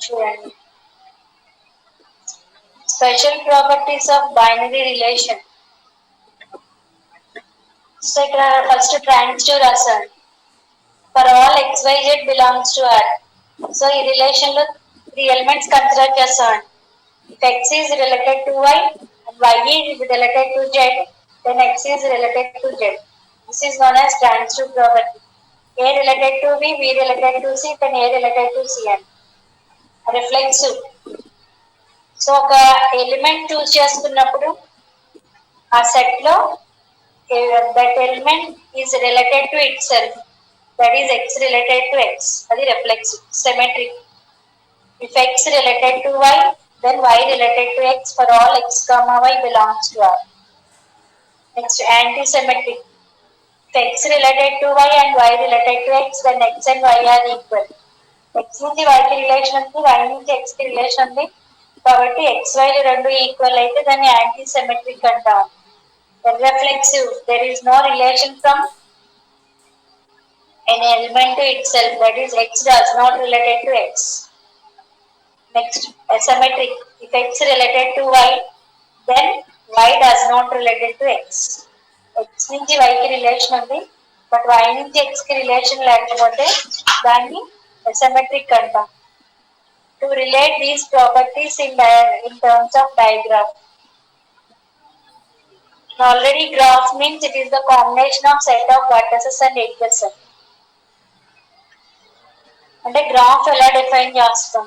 చూడండి, special properties of binary relation. So ఇక్కడ first transitive రాశాను. For all XYZ belongs to R. So ఈ relation లో 3 elements consider చేస్తామండి. If X is related to Y and Y is related to Z, then X is related to Z. This is known as transitive property. A related to B, B related to C, then A related to C and reflexive. So ఒక element చూస్ చేసుకున్నప్పుడు ఆ set లో that element is related to it self, that is X related to X, అది reflexive. Symmetric, if X related to Y, then Y related to X for all X comma Y belongs to R. Next, anti-symmetric. If X related to Y and Y related to X, then X and Y are equal. X నుంచి Y కి relation ఉంది, Y నుంచి X కి relation ఉంది, కాబట్టి XY రెండు equal అయితే దాన్ని యాంటీ సిమెట్రిక్ అంటాం. Reflexive, there is no relation from an element to itself, that is X does not related to X. Next, asymmetric. If X related to Y, then Y does not related to X. X నుంచి Y కి relation ఉంది, but Y నుంచి X కి relation లేకపోతే దాన్ని asymmetric అంటాం. To relate these properties in terms of diagram. Already graph means it is the combination of set of vertices and edges. అంటే graph ఎలా డిఫైన్ చేస్తాం?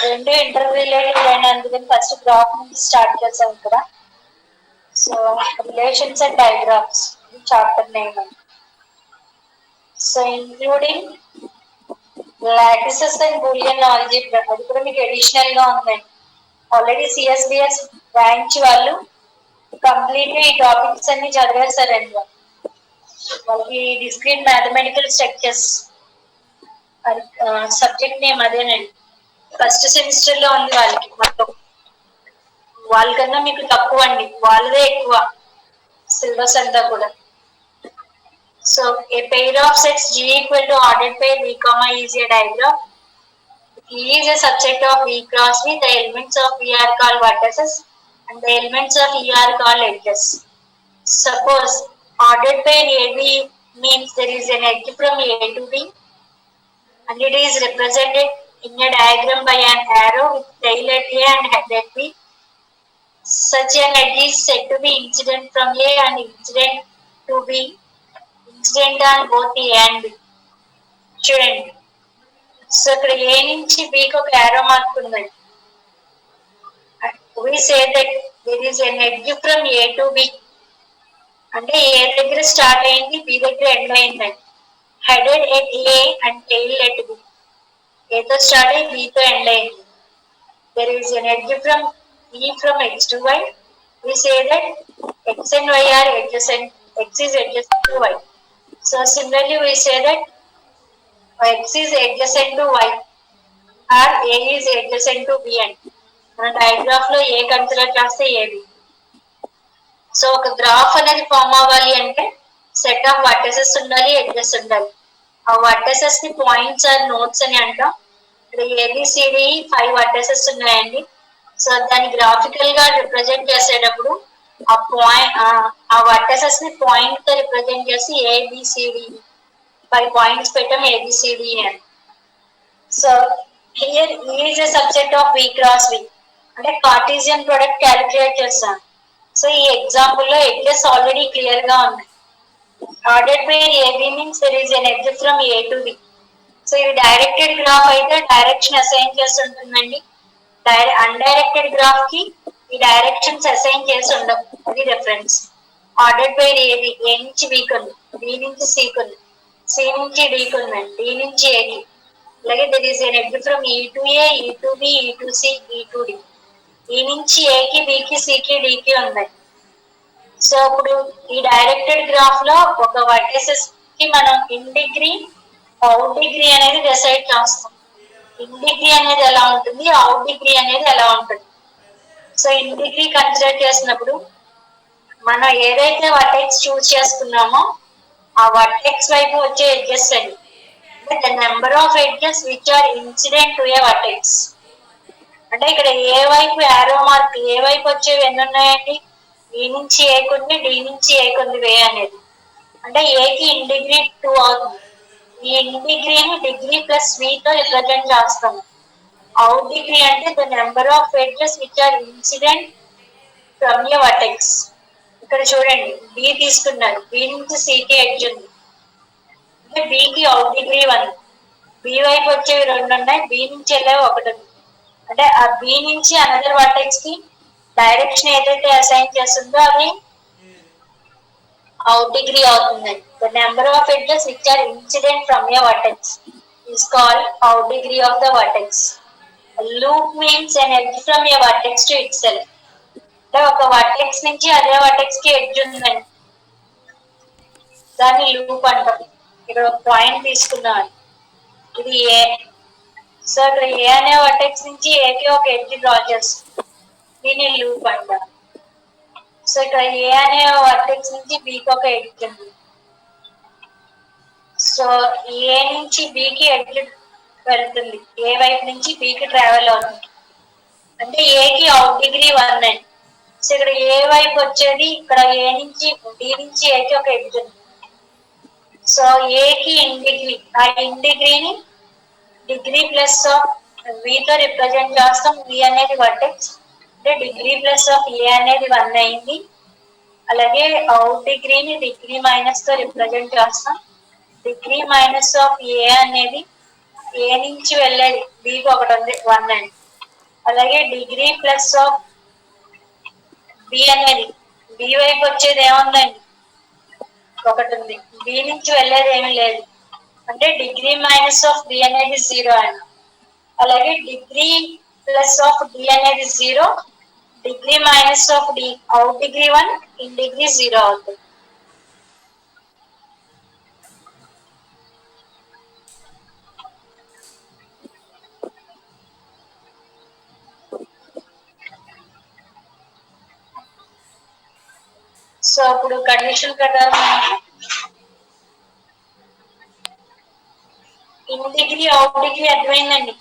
రెండు ఇంటర్ రిలేటెడ్ అయినందుకని ఫస్ట్ గ్రాఫ్ నుంచి స్టార్ట్ చేసాం ఇక్కడ. So relations and diagrams chapter name. So including lattices and Boolean algebra, అది కూడా మీకు అడిషనల్ గా ఉందండి. ఆల్రెడీ CSBS బ్రాంచ్ వాళ్ళు కంప్లీట్ గా ఈ టాపిక్స్ అన్ని చదివేస్తారండి. వాళ్ళకి discrete mathematical structures subject name అదేనండి. ఫస్ట్ సెమిస్టర్ లో ఉంది వాళ్ళకి. మొత్తం వాళ్ళకన్నా మీకు తక్కువ అండి, వాళ్ళదే ఎక్కువ సిలబస్ అంతా కూడా. So a pair of sets G equal to ordered pair V comma is a diagram. E is a subset of V cross V. The elements of V are called vertices and the elements of E are called edges. Suppose ordered pair AB means there is an edge from A to B and it is represented in a diagram by an arrow with tail at A and head at B. Such an edge is said to be incident from A and incident to B, incident on both A and B. చూడండి, so ఇక్కడ A నుంచి B కి ఒక arrow mark ఉందండి. We say that there is an edge from A to B. అంటే A దగ్గర start అయింది, B దగ్గర ఎండ్ అయిందండి. Headed at A and tail at B. A తో స్టార్ట్ అయ్యి B తో ఎండ్ అయింది. There is an edge from E from X to Y. We say that X and Y are adjacent. X is adjacent to Y. So similarly we say that X is adjacent to Y or A is adjacent to B and మన డయాగ్రాఫ్ లో ఏ consider చేస్తే ఏది. So ఒక graph అనేది form అవ్వాలి అంటే set of vertices ఉండాలి, edges ఉండాలి. ఆ వర్టిసెస్ ని పాయింట్స్ ఆర్ నోట్స్ అని అంటాం. ఇక్కడ ABCD 5 వర్టిసెస్ ఉన్నాయండి. సో దాన్ని గ్రాఫికల్ గా రిప్రజెంట్ చేసేటప్పుడు ఆ వర్టిసెస్ ని పాయింట్ తో రిప్రజెంట్ చేసి ABCD 5 పాయింట్స్ పెట్టాం ABCD అని. So here E is a subset of V cross V. అంటే కార్టీసియన్ ప్రొడక్ట్ క్యాలిక్యులేట్ చేస్తాం. సో ఈ ఎగ్జాంపుల్ లో ఎడ్జెస్ ఆల్రెడీ క్లియర్ గా ఉన్నాయి. Ordered pair AB means there is an edge from A to B. So ఇది directed graph అయితే direction assign చేసి ఉంటుందండి. అన్డైరెక్టెడ్ గ్రాఫ్ కి ఈ డైరెక్షన్స్ అసైన్ చేసి ఉండవు, అది reference. Ordered pair AB, A నుంచి B కి ఉంది, B నుంచి C కి ఉంది, C నుంచి D కి ఉందండి, D నుంచి A కి. అలాగే there is an edge from E to A, E to B, E to C, E to D. ఈ నుంచి A కి B కి C కి D కి ఉంది. సో ఇప్పుడు ఈ డైరెక్టెడ్ గ్రాఫ్ లో ఒక వర్టిసెస్ కి మనం ఇన్ డిగ్రీ అవుట్ డిగ్రీ అనేది డిసైడ్ చేస్తాం. ఇన్ డిగ్రీ అనేది ఎలా ఉంటుంది, అవుట్ డిగ్రీ అనేది ఎలా ఉంటుంది. సో ఇన్ డిగ్రీ కన్సిడర్ చేసినప్పుడు మనం ఏదైతే వర్టెక్స్ చూస్ చేసుకున్నామో ఆ వర్టెక్స్ వైపు వచ్చే ఎడ్జెస్ అండి. the number of edges which are incident to a vertex. అంటే ఇక్కడ ఏ వైపు యారో మార్క్ ఏ వైపు వచ్చేవి ఎన్ని ఉన్నాయండి? ఈ నుంచి ఏ కొన్ని, డి నుంచి ఏ కొన్ని వే అనేది. అంటే ఏకి ఇన్ డిగ్రీ 2 అవుతుంది. ఈ ఇన్ డిగ్రీని డిగ్రీ ప్లస్ తో రిప్రజెంట్ చేస్తాము. అవుట్ డిగ్రీ అంటే the number of edges which are incident from a vertex. ఇక్కడ చూడండి బి తీసుకున్నారు, బి నుంచి సికి ఎడ్జ్ ఉంది అంటే బికి అవుట్ డిగ్రీ 1, బి వైపు వచ్చేవి 2 ఉన్నాయి, బి నుంచి వెళ్ళేవి 1 ఉంది. అంటే ఆ బి నుంచి అనదర్ వర్టెక్స్ కి డైరెక్షన్ ఏదైతే అసైన్ చేస్తుందో అది అవుట్ డిగ్రీ అవుతుంది. The number of edges which are incident from a vertex is called out degree of the vertex. Loop means an edge from a vertex to itself. అంటే ఒక vertex నుంచి అదే vertex కి edge ఉందండి, దాన్ని loop అంటాం. ఇక్కడ ఒక పాయింట్ తీసుకున్నాను, ఇది ఏ. సో ఇక్కడ ఏ అనే వర్టెక్స్ నుంచి ఏకి ఒక ఎడ్జ్ డ్రా చేస్తుంది, దీన్ని లూప్ అంటాం. సో ఇక్కడ ఏ అనే వర్టెక్స్ నుంచి బికి ఒక ఎడ్జ్ ఉంది. సో ఏ నుంచి బికి ఎడ్జ్ వెళ్తుంది, ఏ వైపు నుంచి బికి ట్రావెల్ అవుతుంది. అంటే ఏకి అవుట్ డిగ్రీ 1 అండి. సో ఇక్కడ ఏ వైపు వచ్చేది, ఇక్కడ ఏ నుంచి డి నుంచి ఏకి ఒక ఎడ్జ్ ఉంది. సో ఏకి ఇన్ డిగ్రీ, ఆ ఇన్ డిగ్రీని డిగ్రీ ప్లస్ ఆఫ్ తో రిప్రజెంట్ చేస్తాం. వి అనేది వర్టెక్స్ అంటే డిగ్రీ ప్లస్ ఆఫ్ ఏ అనేది 1 అయింది. అలాగే అవుట్ డిగ్రీని డిగ్రీ మైనస్ తో రిప్రజెంట్ చేస్తాం. డిగ్రీ మైనస్ ఆఫ్ ఏ అనేది ఏ నుంచి వెళ్ళేది బికి 1 ఉంది, 1 అండి. అలాగే డిగ్రీ ప్లస్ ఆఫ్ బి అనేది బి వైపు వచ్చేది ఏముందండి, 1 ఉంది. బి నుంచి వెళ్ళేది ఏమీ లేదు, అంటే డిగ్రీ మైనస్ ఆఫ్ బి అనేది 0 అండి. అలాగే డిగ్రీ ప్లస్ ఆఫ్ డి అనేది 0, degree minus of D out degree 1, in degree 0 అవుతుంది. సో ఇప్పుడు కండిషన్ ప్రకారం ఇన్ డిగ్రీ అవుట్ డిగ్రీ అర్థమైందండి.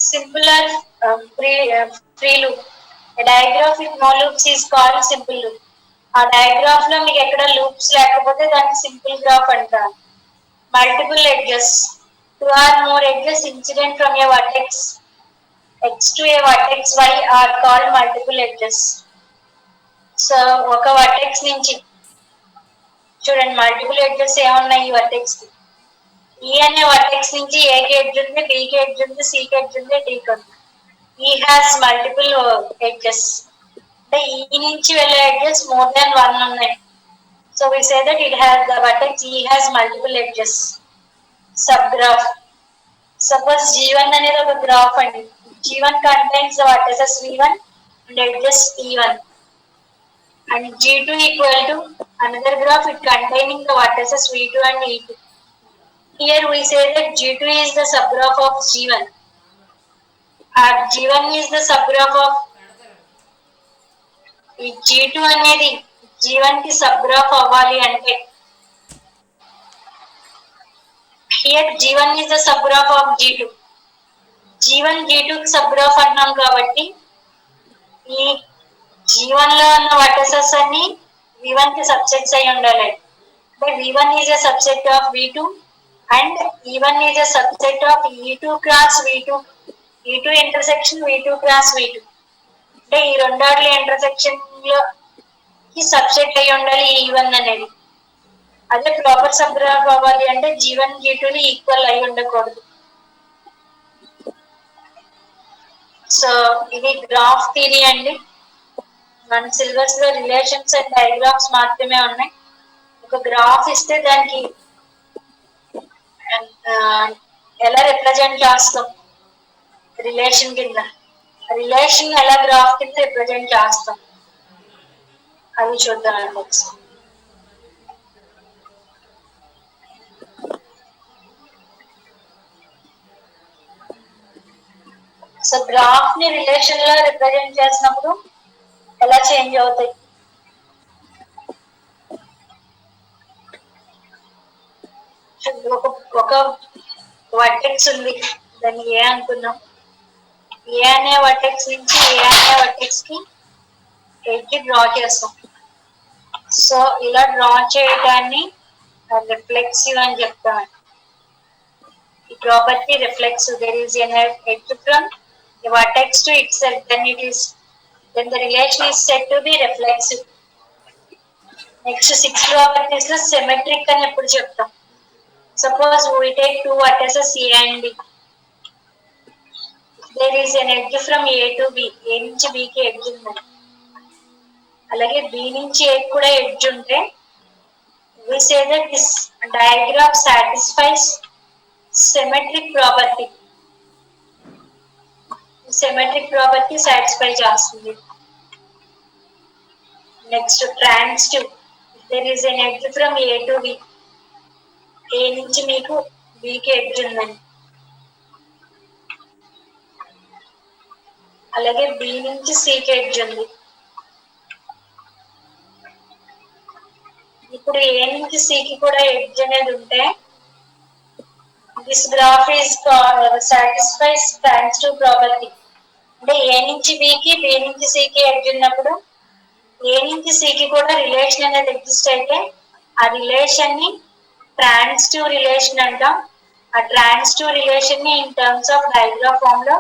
Simple or free loop. Digraph with no loops is called simple loop. ఆ digraph లో మీకు ఎక్కడ loops లేకపోతే దాన్ని సింపుల్ గ్రాఫ్ అంటారు. Multiple edges, 2 or more edges incident from a vertex x to a vertex y are called multiple edges. So ఒక vertex నుంచి చూడండి మల్టిపుల్ ఎడ్జెస్ ఏమున్నాయి ఈ వర్టెక్స్ కి. ఈ అనే వర్టెక్స్ నుంచి ఏకి ఎడ్జ్ ఉంది, బికి ఎడ్జ్ ఉంది, సికి ఎడ్జ్ ఉంది, డికి ఉంది. ఈ హ్యాస్ మల్టిపుల్ ఎడ్జెస్ అంటే ఈ నుంచి వెళ్ళే ఎడ్జెస్ మోర్ దాన్ 1 ఉన్నాయి. So we say that it has the vertex E has multiple edges. Subgraph. Suppose G1 అనేది ఒక గ్రాఫ్ అండి. G1 contains the vertices V1 and edges E1. And G2 equal to another graph it containing the vertices V2 and E2. Here we say that G2 is the subgraph of G1. Or G1 is the subgraph of G2 అనేది G1 కి subgraph అవ్వాలి అంటే here G1 is the subgraph of G2. G1 G2 కి subgraph అన్నాం కాబట్టి ఈ G1 లో ఉన్న vertices అన్ని V1 కి సబ్సెట్స్ అయి ఉండాలి. అంటే V1 is a subset of V2 and E1 is a subset of E2 cross V2. E2 intersection V2 cross V2. అంటే ఈ రెండాట్ల ఇంటర్సెక్షన్ లో కి సబ్సెట్ అయి ఉండాలి E1 అనేది. అదే ప్రాపర్ సబ్గ్రాఫ్ అవ్వాలి అంటే G1 G2 ని ఈక్వల్ అయి ఉండకూడదు. సో ఇది గ్రాఫ్ థియరీ అండి. మన సిలబస్ లో రిలేషన్స్ అండ్ డయాగ్రామ్స్ మాత్రమే ఉన్నాయి. ఒక గ్రాఫ్ ఇస్తే దానికి ఎలా రిప్రజెంట్ చేస్తాం రిలేషన్ కింద, రిలేషన్ ఎలా గ్రాఫ్ కింద రిప్రజెంట్ చేస్తాం అది చూద్దాం ఒకసారి. సో గ్రాఫ్ ని రిలేషన్ లో రిప్రజెంట్ చేసినప్పుడు ఎలా చేంజ్ అవుతాయి. ఒక వర్టెక్స్ ఉంది, దాన్ని ఏ అనుకున్నాం. ఏ అనే వర్టెక్స్ నుంచి ఏ అనే వర్టెక్స్ కి ఎడ్జ్ డ్రా చేస్తాం. సో ఇలా డ్రా చేయడాన్ని రిఫ్లెక్సివ్ అని చెప్తాం. ఈ property reflexive. There is an edge from the vertex to itself, then the relation is said to be reflexive. Next 6 properties లో సిమెట్రిక్ అని ఎప్పుడు చెప్తాం. Suppose we take two vertices A and B. There is an edge from A to B. A నుంచి B కి edge ఉంది. అలాగే B నుంచి A కూడా ఎడ్జ్ ఉంటే we say that this diagram satisfies symmetric property. Symmetric property satisfy చేస్తుంది. Next transitive. There is an edge from A to B. A నుంచి మీకు B కి ఎడ్జ్ ఉందని. అలాగే B నుంచి C కి ఎడ్జ్ ఉంది. ఇప్పుడు A నుంచి C కి కూడా ఎడ్జ్ అనేది ఉంటే this graph is satisfies transitive property. అంటే A నుంచి B కి B నుంచి C కి ఎడ్జ్ ఉన్నప్పుడు A నుంచి C కి కూడా రిలేషన్ అనేది ఎగ్జిస్ట్ అయితే ఆ రిలేషన్ ని ట్రాన్సిటివ్ రిలేషన్ అంటాం. ఆ ట్రాన్సిటివ్ రిలేషన్ ని in terms of diagram form లో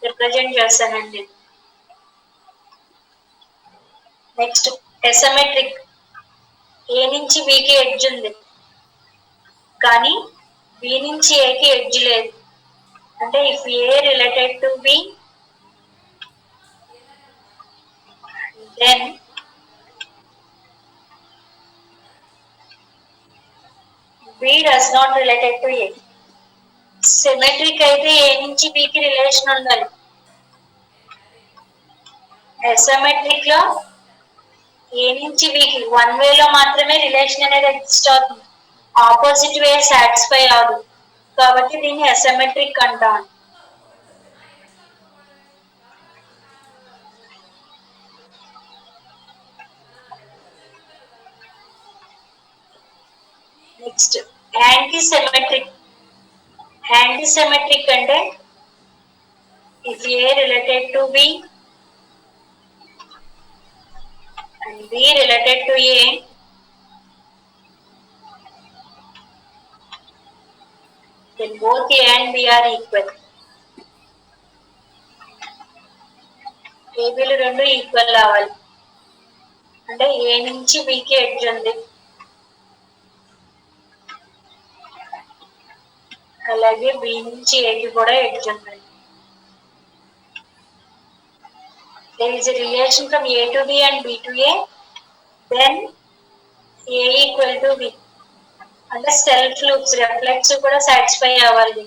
రిప్రజెంట్ చేస్తానండి. Next asymmetric. A నుంచి B కి ఎడ్జ్ ఉంది కానీ B నుంచి A కి ఎడ్జ్ లేదు. అంటే if A related to B then B does not related to A. Symmetric అయితే A నుంచి B కి రిలేషన్ ఉండాలి. ఎసిమెట్రిక్ లో A నుంచి B కి వన్ వే లో మాత్రమే రిలేషన్ అనేది ఎగ్జిస్ట్ అవుతుంది. ఆపోజిట్ వే సాటిస్ఫై అవ్వదు. కాబట్టి దీన్ని ఎసిమెట్రిక్ అంటాం. నెక్స్ట్ యాంటీసిమెట్రిక్. యాంటీసిమెట్రిక్ అంటే if A related to B and B related to A, then both A and B are equal. A, B లు రెండు ఈక్వల్ అవ్వాలి. అంటే A నుంచి B కి ఎడ్జ్ ఉంది, అలాగే B నుంచి A కి కూడా ఎడ్జ్ ఉంది. There is a relation from A to B and B to A, then A equal to B. అంటే సెల్ఫ్ లూప్స్ రిఫ్లెక్సివ్ కూడా సాటిస్ఫై అవ్వాలి.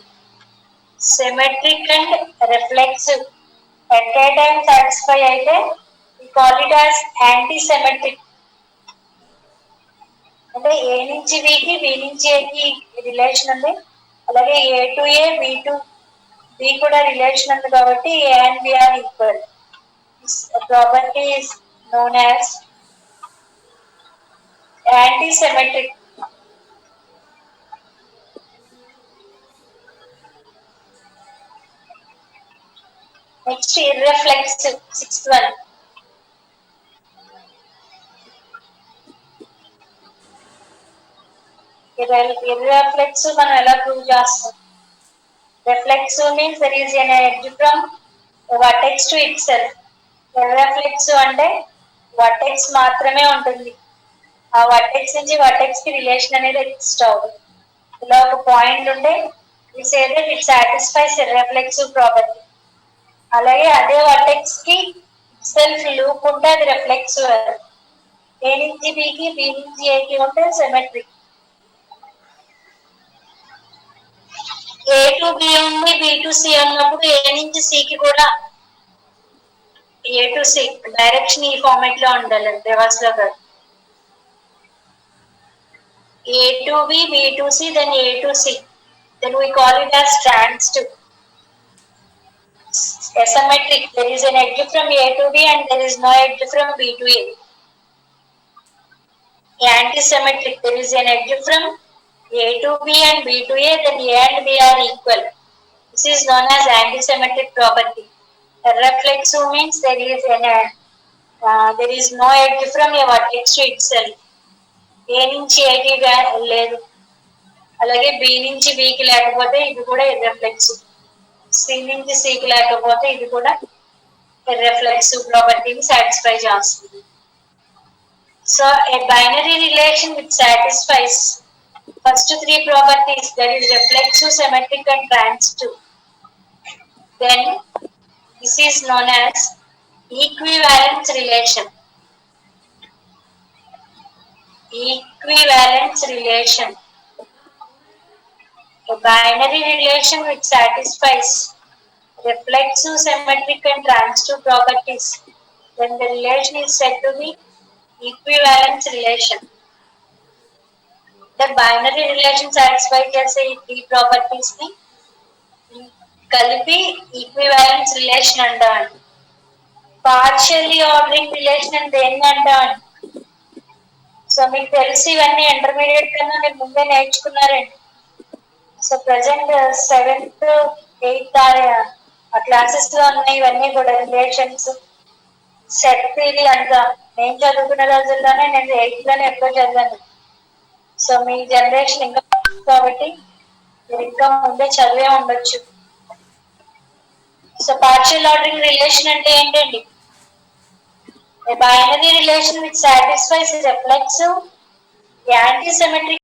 Symmetric and reflexive at a time satisfy అయితే we call it as యాంటీసిమెట్రిక్. అంటే A నుంచి B కి B నుంచి A కి relation ఉంది, అలాగే A to A B to B కూడా రిలేషన్ ఉంది కాబట్టి A and B are equal. This property is known as antisymmetric. Next irreflexive. 6th one. Irreflexive మనం ఎలా ప్రూవ్ చేస్తాం? Reflexive means there is an edge from vertex to itself. Irreflexive అంటే vertex మాత్రమే ఉంటుంది, ఆ వర్టెక్స్ నుంచి వర్టెక్స్ కి relation అనేది ఎగ్జిస్ట్ అవుతుంది. ఇలా ఒక పాయింట్ ఉంటే we say that it satisfies irreflexive property. అలాగే అదే వర్టెక్స్ కి సెల్ఫ్ లూప్ ఉంటే అది రిఫ్లెక్సివ్. A నుంచి B కి B నుంచి A కి ఉంటే సిమెట్రిక్. A టు B ఉంది, B టు C ఉన్నప్పుడు A నుంచి C కి కూడా A టు C డైరెక్షన్ ఈ ఫార్మాట్ లో ఉండాలి, రివర్స్ లో కాదు. A to B, B to C, then A to C. Then we call it as transitive. Asymmetric. There is an edge from A to B and there is no edge from B to A. Antisymmetric. There is an edge from A to B and B to A, then A and B are equal. This is known as antisymmetric property. Reflexive means there is no edge from a vertex to itself. A నుంచి ఏకి లేదు, అలాగే B నుంచి బికి లేకపోతే ఇది కూడా ఇర్రిఫ్లెక్సివ్. C నుంచి సికి లేకపోతే ఇది కూడా ఇర్రిఫ్లెక్సివ్ ప్రాపర్టీని సాటిస్ఫై చేస్తుంది. So a binary relation which satisfies first three properties, that is reflexive, symmetric and transitive, then this is known as equivalence relation. Equivalence relation, a binary relation which satisfies reflexive, symmetric and transitive properties, then the relation is said to be equivalence relation. The binary relation satisfy చేసే ఈ three properties ని కలిపి equivalence relation అంటామండి. Partially ordering relation అంటే ఏంటంటామండి. So మీకు తెలిసి ఇవన్నీ intermediate కన్నా మీరు ముందే నేర్చుకున్నారండి. సో ప్రజెంట్ 7th 8th ఆ క్లాసెస్ లో ఉన్నాయి ఇవన్నీ కూడా రిలేషన్స్, సెట్ థియరీ అంతా. నేను చదువుకున్న రోజుల్లోనే నేను 8th లోనే ఎప్పుడో చదివాను. సో మీ జనరేషన్ ఇంకా కాబట్టి మీరు ఇంకా ముందే చదివే ఉండొచ్చు. సో పార్షియల్ ఆర్డరింగ్ రిలేషన్ అంటే ఏంటండి? A binary relation which satisfies reflexive, antisymmetric